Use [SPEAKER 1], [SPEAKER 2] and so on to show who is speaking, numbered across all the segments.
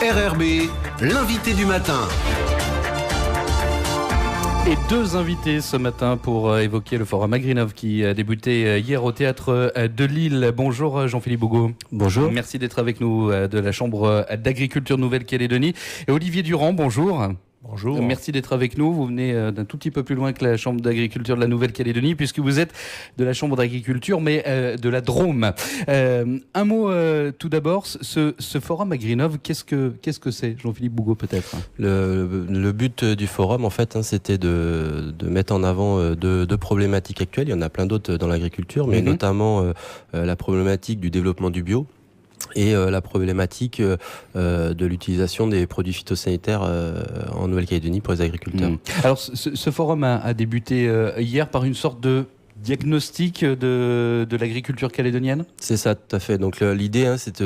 [SPEAKER 1] RRB, l'invité du matin.
[SPEAKER 2] Et deux invités ce matin pour évoquer le forum Agrinov qui a débuté hier au théâtre de Lille. Bonjour Jean-Philippe Bougot.
[SPEAKER 3] Bonjour.
[SPEAKER 2] Merci d'être avec nous de la Chambre d'agriculture Nouvelle-Calédonie. Et Olivier Durand, bonjour.
[SPEAKER 3] Bonjour.
[SPEAKER 2] Merci d'être avec nous. Vous venez d'un tout petit peu plus loin que la Chambre d'agriculture de la Nouvelle-Calédonie puisque vous êtes de la Chambre d'agriculture mais de la Drôme. Un mot tout d'abord, ce forum Agrinov, qu'est-ce que c'est, Jean-Philippe Bougot peut-être?
[SPEAKER 3] Le but du forum en fait c'était de mettre en avant deux problématiques actuelles. Il y en a plein d'autres dans l'agriculture mais notamment la problématique du développement du bio. Et la problématique de l'utilisation des produits phytosanitaires en Nouvelle-Calédonie pour les agriculteurs.
[SPEAKER 2] Alors ce forum a débuté hier par une sorte de diagnostic de l'agriculture calédonienne.
[SPEAKER 3] C'est ça, tout à fait. Donc l'idée, c'est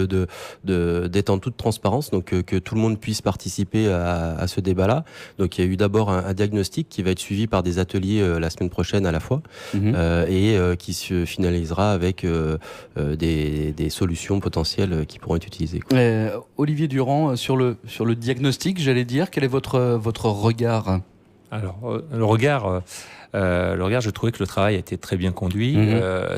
[SPEAKER 3] d'être en toute transparence, donc que tout le monde puisse participer à ce débat-là. Donc il y a eu d'abord un diagnostic qui va être suivi par des ateliers la semaine prochaine à la fois, et qui se finalisera avec des solutions potentielles qui pourront être utilisées.
[SPEAKER 2] Olivier Durand, sur le diagnostic, j'allais dire, quel est votre regard?
[SPEAKER 4] Alors, le regard, je trouvais que le travail a été très bien conduit.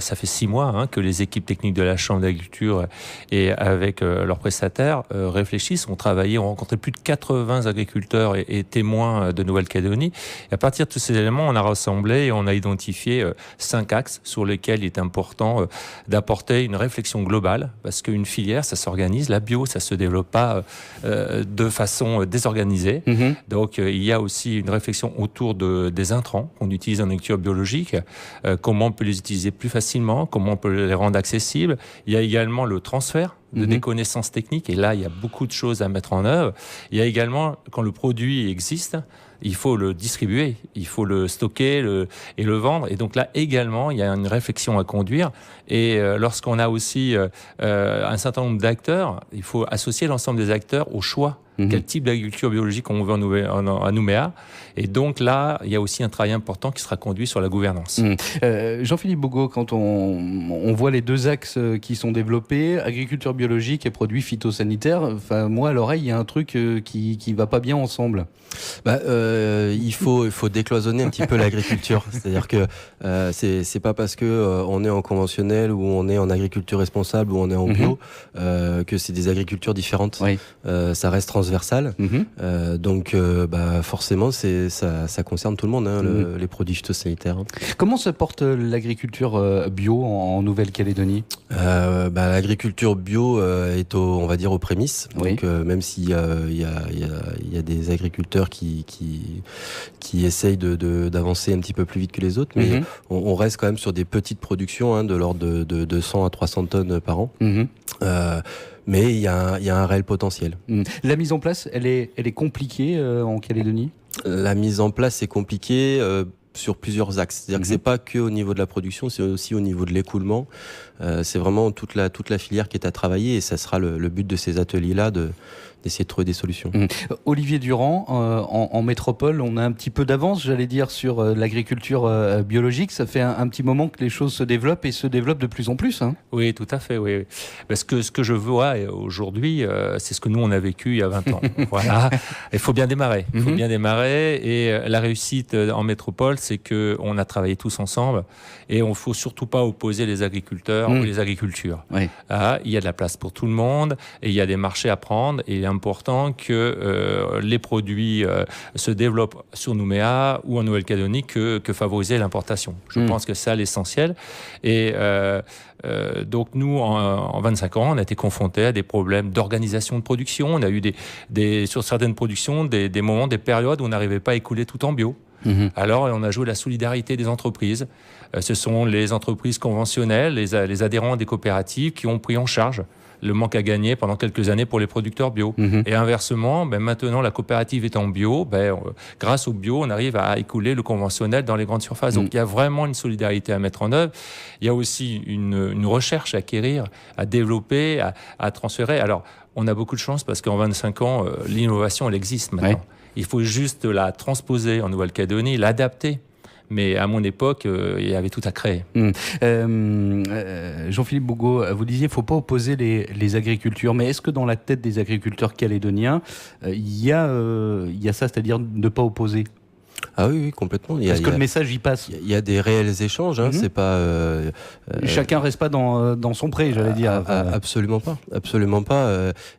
[SPEAKER 4] Ça fait 6 mois que les équipes techniques de la Chambre d'agriculture et avec leurs prestataires réfléchissent, ont travaillé, ont rencontré plus de 80 agriculteurs et témoins de Nouvelle-Calédonie. Et à partir de tous ces éléments, on a rassemblé et on a identifié 5 axes sur lesquels il est important d'apporter une réflexion globale, parce qu'une filière, ça s'organise. La bio, ça se développe pas de façon désorganisée. Donc, il y a aussi une réflexion autour des intrants qu'on utilise en agriculture biologique, comment on peut les utiliser plus facilement, comment on peut les rendre accessibles. Il y a également le transfert des connaissances techniques, et là, il y a beaucoup de choses à mettre en œuvre. Il y a également, quand le produit existe, il faut le distribuer, il faut le stocker et le vendre. Et donc là, également, il y a une réflexion à conduire. Et lorsqu'on a aussi un certain nombre d'acteurs, il faut associer l'ensemble des acteurs au choix. Quel type d'agriculture biologique on veut à Nouméa. Et donc là, il y a aussi un travail important qui sera conduit sur la gouvernance.
[SPEAKER 2] Jean-Philippe Bougot, quand on voit les deux axes qui sont développés, agriculture biologique et produits phytosanitaires, enfin, moi, à l'oreille, il y a un truc qui va pas bien ensemble.
[SPEAKER 3] Il faut décloisonner un petit peu l'agriculture. C'est-à-dire que c'est pas parce que on est en conventionnel ou on est en agriculture responsable ou on est en bio que c'est des agricultures différentes.
[SPEAKER 2] Oui.
[SPEAKER 3] Ça reste transversal. Donc forcément ça concerne tout le monde, les produits phytosanitaires.
[SPEAKER 2] Comment se porte l'agriculture bio en Nouvelle-Calédonie?
[SPEAKER 3] L'agriculture bio est on va dire aux prémices.
[SPEAKER 2] Oui.
[SPEAKER 3] Donc même s'il y a des agriculteurs qui essayent d'avancer un petit peu plus vite que les autres, mais on reste quand même sur des petites productions de l'ordre de 100 à 300 tonnes par an. Mais il y a un réel potentiel.
[SPEAKER 2] La mise en place, elle est compliquée en Calédonie?
[SPEAKER 3] La mise en place est compliquée sur plusieurs axes. C'est-à-dire que c'est pas que au niveau de la production, c'est aussi au niveau de l'écoulement. C'est vraiment toute la filière qui est à travailler, et ça sera le but de ces ateliers-là d'essayer de trouver des solutions.
[SPEAKER 2] Olivier Durand, en métropole, on a un petit peu d'avance, j'allais dire, sur l'agriculture biologique. Ça fait un petit moment que les choses se développent et se développent de plus en plus.
[SPEAKER 4] Oui, tout à fait. Oui. Parce que ce que je vois aujourd'hui, c'est ce que nous, on a vécu il y a 20 ans. Voilà. Il faut bien démarrer. Il faut bien démarrer. Et la réussite en métropole, c'est qu'on a travaillé tous ensemble. Et on ne faut surtout pas opposer les agriculteurs ou les agricultures.
[SPEAKER 2] Oui.
[SPEAKER 4] Il y a de la place pour tout le monde et il y a des marchés à prendre. Et il est important que les produits se développent sur Nouméa ou en Nouvelle-Calédonie que favoriser l'importation. Je pense que c'est ça l'essentiel. Et donc nous, en 25 ans, on a été confrontés à des problèmes d'organisation de production. On a eu sur certaines productions des moments, des périodes où on n'arrivait pas à écouler tout en bio. Alors, on a joué la solidarité des entreprises. Ce sont les entreprises conventionnelles, les adhérents des coopératives qui ont pris en charge le manque à gagner pendant quelques années pour les producteurs bio. Et inversement, maintenant, la coopérative étant bio, grâce au bio, on arrive à écouler le conventionnel dans les grandes surfaces. Donc, il y a vraiment une solidarité à mettre en œuvre. Il y a aussi une recherche à acquérir, à développer, à transférer. Alors, on a beaucoup de chance parce qu'en 25 ans, l'innovation, elle existe maintenant. Ouais. Il faut juste la transposer en Nouvelle-Calédonie, l'adapter Mais à mon époque, il y avait tout à créer.
[SPEAKER 2] Jean-Philippe Bougaud, vous disiez qu'il ne faut pas opposer les agricultures, mais est-ce que dans la tête des agriculteurs calédoniens, il y a ça, c'est-à-dire ne pas opposer ?
[SPEAKER 3] Ah oui, complètement.
[SPEAKER 2] Est-ce que le message y passe ?
[SPEAKER 3] Il y a des réels échanges, c'est pas...
[SPEAKER 2] Chacun reste pas dans son pré, j'allais dire.
[SPEAKER 3] Absolument pas.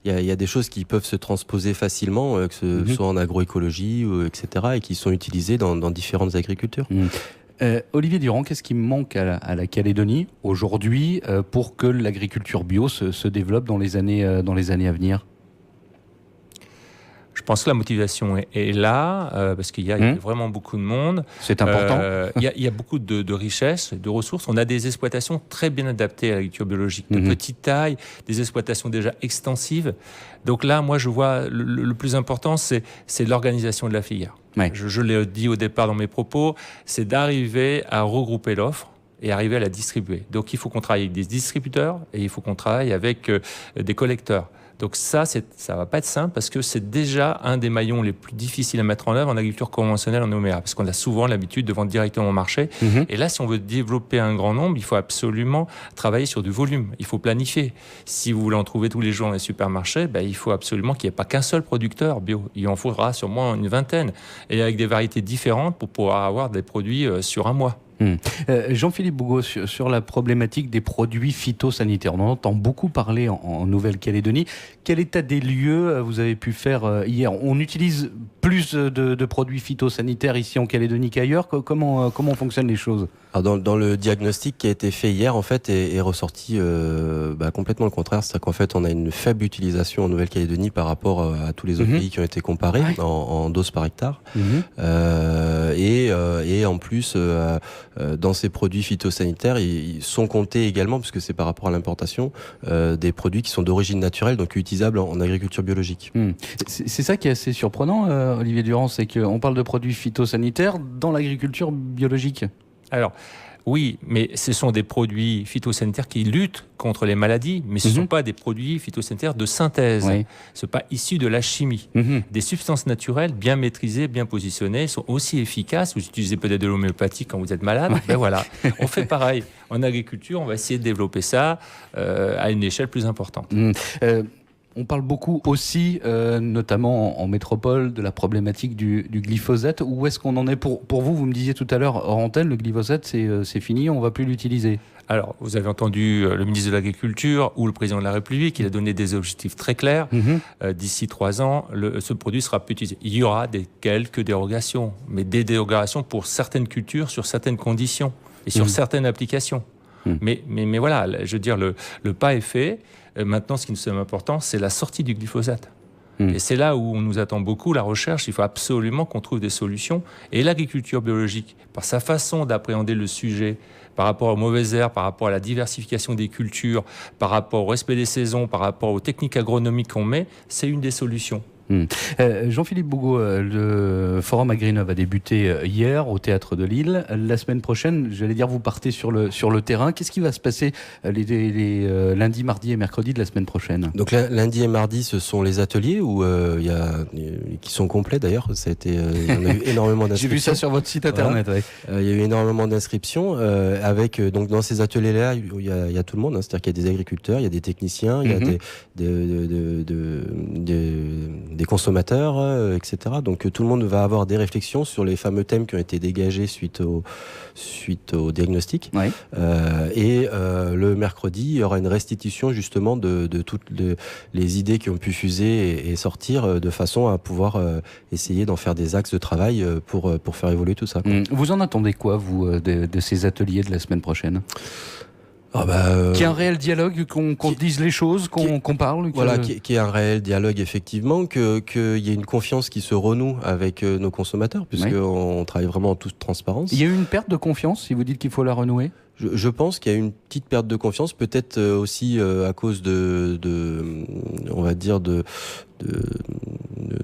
[SPEAKER 3] Il y a des choses qui peuvent se transposer facilement, que ce soit en agroécologie, etc., et qui sont utilisées dans différentes agricultures.
[SPEAKER 2] Olivier Durand, qu'est-ce qui manque à la Calédonie aujourd'hui pour que l'agriculture bio se développe dans les années à venir ?
[SPEAKER 4] Je pense que la motivation est là, parce qu'il y a vraiment beaucoup de monde.
[SPEAKER 2] C'est important.
[SPEAKER 4] Il y a beaucoup de richesses, de ressources. On a des exploitations très bien adaptées à l'agriculture biologique, de petite taille, des exploitations déjà extensives. Donc là, moi, je vois le plus important, c'est l'organisation de la filière. Ouais. Je l'ai dit au départ dans mes propos, c'est d'arriver à regrouper l'offre et arriver à la distribuer. Donc il faut qu'on travaille avec des distributeurs et il faut qu'on travaille avec des collecteurs. Donc ça va pas être simple parce que c'est déjà un des maillons les plus difficiles à mettre en œuvre en agriculture conventionnelle en OMEA, parce qu'on a souvent l'habitude de vendre directement au marché. Et là, si on veut développer un grand nombre, il faut absolument travailler sur du volume. Il faut planifier. Si vous voulez en trouver tous les jours dans les supermarchés, il faut absolument qu'il n'y ait pas qu'un seul producteur bio. Il en faudra sûrement une vingtaine, et avec des variétés différentes pour pouvoir avoir des produits sur un mois.
[SPEAKER 2] Jean-Philippe Bougaud, sur la problématique des produits phytosanitaires, on en entend beaucoup parler en Nouvelle-Calédonie. Quel état des lieux vous avez pu faire hier ? On utilise plus de produits phytosanitaires ici en Calédonie qu'ailleurs. Comment fonctionnent les choses ?
[SPEAKER 3] Alors dans le diagnostic qui a été fait hier, en fait, est ressorti complètement le contraire. C'est-à-dire qu'en fait, on a une faible utilisation en Nouvelle-Calédonie par rapport à tous les autres pays qui ont été comparés en doses par hectare. Et en plus, dans ces produits phytosanitaires, ils sont comptés également, puisque c'est par rapport à l'importation, des produits qui sont d'origine naturelle, donc utilisables en agriculture biologique.
[SPEAKER 2] C'est ça qui est assez surprenant, Olivier Durand, c'est qu'on parle de produits phytosanitaires dans l'agriculture biologique.
[SPEAKER 4] Alors, oui, mais ce sont des produits phytosanitaires qui luttent contre les maladies, mais ce ne sont pas des produits phytosanitaires de synthèse. Oui. Ce n'est pas issu de la chimie. Des substances naturelles bien maîtrisées, bien positionnées, sont aussi efficaces. Vous utilisez peut-être de l'homéopathie quand vous êtes malade. Voilà, on fait pareil. En agriculture, on va essayer de développer ça à une échelle plus importante.
[SPEAKER 2] On parle beaucoup aussi, notamment en métropole, de la problématique du glyphosate. Où est-ce qu'on en est pour vous ? Vous me disiez tout à l'heure, hors antenne, le glyphosate, c'est fini, on ne va plus l'utiliser.
[SPEAKER 4] Alors, vous avez entendu le ministre de l'Agriculture ou le président de la République, il a donné des objectifs très clairs. D'ici 3 ans, ce produit sera plus utilisé. Il y aura quelques dérogations, mais des dérogations pour certaines cultures, sur certaines conditions et sur certaines applications. Mais voilà, je veux dire, le pas est fait. Maintenant, ce qui nous est important, c'est la sortie du glyphosate. Et c'est là où on nous attend beaucoup, la recherche. Il faut absolument qu'on trouve des solutions. Et l'agriculture biologique, par sa façon d'appréhender le sujet, par rapport aux mauvaises herbes, par rapport à la diversification des cultures, par rapport au respect des saisons, par rapport aux techniques agronomiques qu'on met, c'est une des solutions.
[SPEAKER 2] Jean-Philippe Bougaud, le forum AgriNov a débuté hier au Théâtre de Lille. La semaine prochaine, j'allais dire, vous partez sur le terrain. Qu'est-ce qui va se passer les lundi, mardi et mercredi de la semaine prochaine ?
[SPEAKER 3] Donc lundi et mardi, ce sont les ateliers qui sont complets d'ailleurs. Ça a été, il y en a eu énormément d'inscriptions.
[SPEAKER 2] J'ai vu ça sur votre site internet.
[SPEAKER 3] Voilà. Il y a eu énormément d'inscriptions avec donc dans ces ateliers-là, il y a tout le monde. C'est-à-dire qu'il y a des agriculteurs, il y a des techniciens, il y a des consommateurs, etc. Donc tout le monde va avoir des réflexions sur les fameux thèmes qui ont été dégagés suite au diagnostic. Et le mercredi, il y aura une restitution justement de toutes les idées qui ont pu fuser et sortir de façon à pouvoir essayer d'en faire des axes de travail pour faire évoluer tout ça.
[SPEAKER 2] Vous en attendez quoi, vous, de ces ateliers de la semaine prochaine ? Qu'il y ait un réel dialogue, qu'on dise les choses, qu'on parle.
[SPEAKER 3] Voilà, qu'il y ait un réel dialogue, effectivement, qu'il y ait une confiance qui se renoue avec nos consommateurs, puisqu'on travaille vraiment en toute transparence.
[SPEAKER 2] Il y a eu une perte de confiance, si vous dites qu'il faut la renouer ?
[SPEAKER 3] Je pense qu'il y a eu une petite perte de confiance, peut-être aussi à cause on va dire de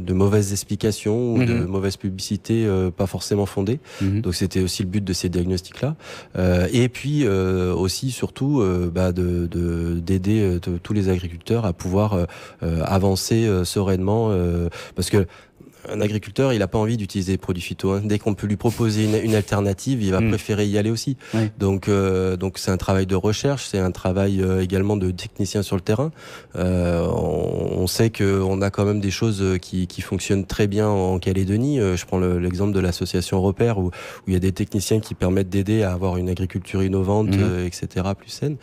[SPEAKER 3] mauvaises explications ou de mauvaises publicités pas forcément fondées. Donc c'était aussi le but de ces diagnostics-là. Et puis aussi, surtout, d'aider tous les agriculteurs à pouvoir avancer sereinement, parce que un agriculteur, il n'a pas envie d'utiliser des produits phyto. Dès qu'on peut lui proposer une alternative, il va préférer y aller aussi. Donc c'est un travail de recherche, c'est un travail également de technicien sur le terrain. On sait qu'on a quand même des choses qui fonctionnent très bien en Calédonie. Je prends l'exemple de l'association Repère où il y a des techniciens qui permettent d'aider à avoir une agriculture innovante, etc., plus saine.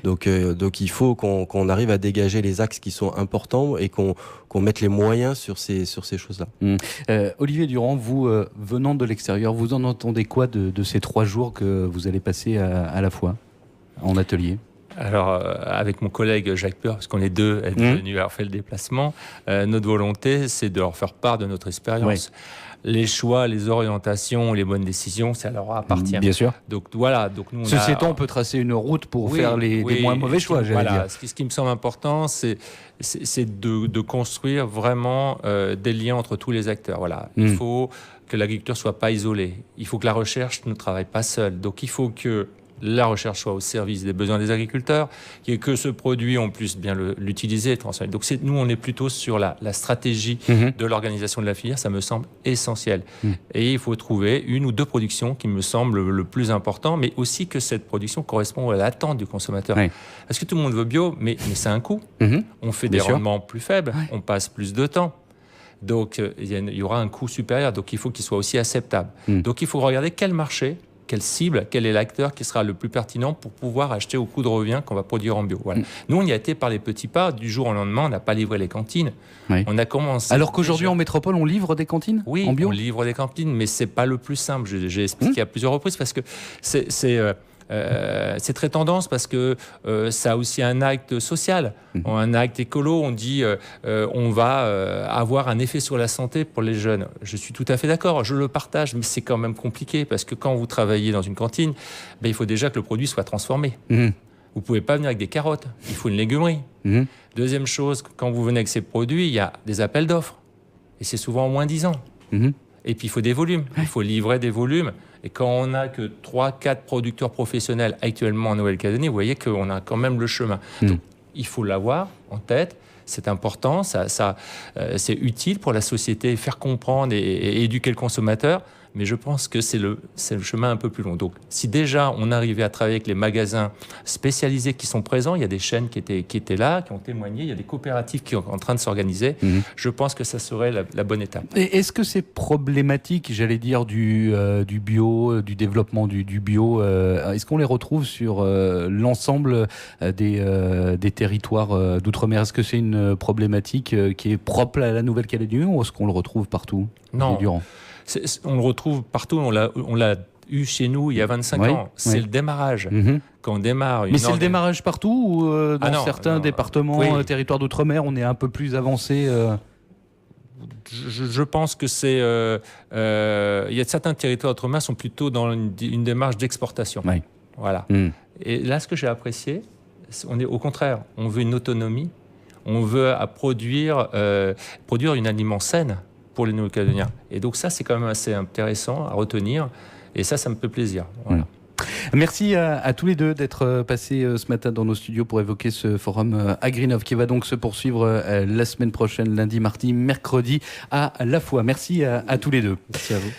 [SPEAKER 3] Donc il faut qu'on arrive à dégager les axes qui sont importants et qu'on mette les moyens sur ces choses-là.
[SPEAKER 2] Olivier Durand, vous venant de l'extérieur, vous en entendez quoi de ces 3 jours que vous allez passer à la fois en atelier ?
[SPEAKER 4] Alors, avec mon collègue Jacques Peur, parce qu'on est deux à être venus avoir fait le déplacement, notre volonté, c'est de leur faire part de notre expérience. Les choix, les orientations, les bonnes décisions, ça leur appartient.
[SPEAKER 2] Bien sûr.
[SPEAKER 4] Donc voilà. Donc nous,
[SPEAKER 2] Ceci étant, on peut tracer une route pour faire les moins mauvais choix, j'allais dire.
[SPEAKER 4] Ce qui me semble important, c'est de construire vraiment des liens entre tous les acteurs. Voilà. Il faut que l'agriculture soit pas isolée. Il faut que la recherche ne travaille pas seule. Donc il faut que la recherche soit au service des besoins des agriculteurs, et que ce produit, on puisse bien l'utiliser et le transformer. Donc nous, on est plutôt sur la stratégie de l'organisation de la filière, ça me semble essentiel. Et il faut trouver 1 ou 2 productions qui me semblent le plus important, mais aussi que cette production correspond à l'attente du consommateur. Parce que tout le monde veut bio, mais c'est un coût. On fait des rendements plus faibles, on passe plus de temps. Donc il y aura un coût supérieur, donc il faut qu'il soit aussi acceptable. Donc il faut regarder quel marché, quelle cible, quel est l'acteur qui sera le plus pertinent pour pouvoir acheter au coût de revient qu'on va produire en bio. Voilà. Nous, on y a été par les petits pas. Du jour au lendemain, on n'a pas livré les cantines. On a commencé.
[SPEAKER 2] Alors qu'aujourd'hui, en métropole, on livre des cantines en bio ?
[SPEAKER 4] On livre des cantines, mais c'est pas le plus simple. J'ai expliqué à plusieurs reprises parce que c'est très tendance parce que ça a aussi un acte social, un acte écolo. On dit on va avoir un effet sur la santé pour les jeunes. Je suis tout à fait d'accord, je le partage, mais c'est quand même compliqué parce que quand vous travaillez dans une cantine, il faut déjà que le produit soit transformé. Vous pouvez pas venir avec des carottes, il faut une légumerie. Deuxième chose, quand vous venez avec ces produits, il y a des appels d'offres et c'est souvent en moins 10 ans. Et puis il faut des volumes, il faut livrer des volumes. Et quand on n'a que 3-4 producteurs professionnels actuellement en Nouvelle-Calédonie, vous voyez qu'on a quand même le chemin. Donc, il faut l'avoir en tête. C'est important, c'est utile pour la société, faire comprendre et éduquer le consommateur. Mais je pense que c'est le chemin un peu plus long. Donc, si déjà on arrivait à travailler avec les magasins spécialisés qui sont présents, il y a des chaînes qui étaient là, qui ont témoigné, il y a des coopératives qui sont en train de s'organiser, je pense que ça serait la bonne étape.
[SPEAKER 2] Et est-ce que ces problématiques, j'allais dire, du bio, du développement du bio, est-ce qu'on les retrouve sur l'ensemble des territoires d'outre-mer ? Est-ce que c'est une problématique qui est propre à la Nouvelle-Calédonie ou est-ce qu'on le retrouve partout ?
[SPEAKER 4] Non. On le retrouve partout, on l'a eu chez nous il y a 25 ans. C'est le démarrage. Quand on démarre
[SPEAKER 2] Mais c'est le démarrage partout ou dans certains départements, territoires d'outre-mer, on est un peu plus avancé
[SPEAKER 4] Je pense que c'est... il y a certains territoires d'outre-mer qui sont plutôt dans une démarche d'exportation. Voilà. Et là, ce que j'ai apprécié, on est au contraire, on veut une autonomie, on veut produire une aliment saine pour les Néo-Calédoniens. Et donc ça, c'est quand même assez intéressant à retenir. Et ça me fait plaisir. Voilà.
[SPEAKER 2] Merci à tous les deux d'être passés ce matin dans nos studios pour évoquer ce forum Agrinov qui va donc se poursuivre la semaine prochaine, lundi, mardi, mercredi à la fois. Merci à tous les deux.
[SPEAKER 3] Merci à vous.